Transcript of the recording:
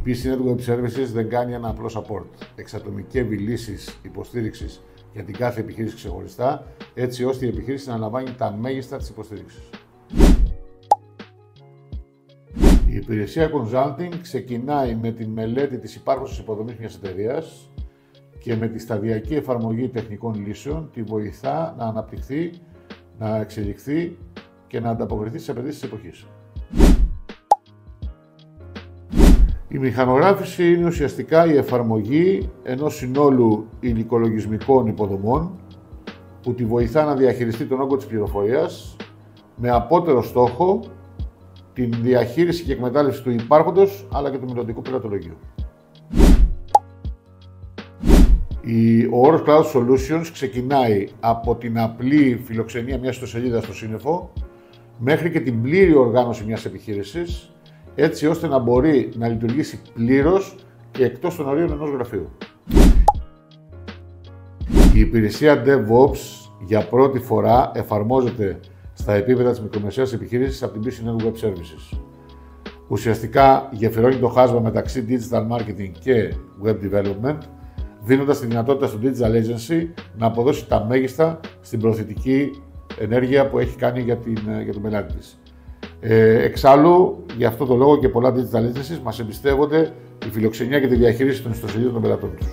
PC Network Web Services δεν κάνει ένα απλό support. Εξατομικεύει λύσεις υποστήριξης για την κάθε επιχείρηση ξεχωριστά, έτσι ώστε η επιχείρηση να αναλαμβάνει τα μέγιστα της υποστήριξης. Η υπηρεσία Consulting ξεκινάει με τη μελέτη της υπάρχουσας υποδομής μιας εταιρείας και με τη σταδιακή εφαρμογή τεχνικών λύσεων τη βοηθά να αναπτυχθεί, να εξελιχθεί και να ανταποκριθεί στις απαιτήσεις της εποχής. Η μηχανογράφηση είναι ουσιαστικά η εφαρμογή ενός συνόλου υλικολογισμικών υποδομών που τη βοηθά να διαχειριστεί τον όγκο της πληροφορίας με απότερο στόχο την διαχείριση και εκμετάλλευση του υπάρχοντος αλλά και του μελλοντικού πελατολογίου. Ο όρος Cloud Solutions ξεκινάει από την απλή φιλοξενία μιας ιστοσελίδας στο σύννεφο μέχρι και την πλήρη οργάνωση μιας επιχείρησης, έτσι ώστε να μπορεί να λειτουργήσει πλήρως και εκτός των ορίων ενός γραφείου. Η υπηρεσία DevOps για πρώτη φορά εφαρμόζεται στα επίπεδα της μικρομεσαίας επιχείρησης από την PC Network Web Services. Ουσιαστικά γεφυρώνει το χάσμα μεταξύ Digital Marketing και Web Development, δίνοντας τη δυνατότητα στο Digital Agency να αποδώσει τα μέγιστα στην προωθητική ενέργεια που έχει κάνει για τον πελάτη της. Εξάλλου, για αυτό το λόγο και πολλά Digital Agencies μας εμπιστεύονται τη φιλοξενία και τη διαχείριση των ιστοσελίδων των πελατών τους.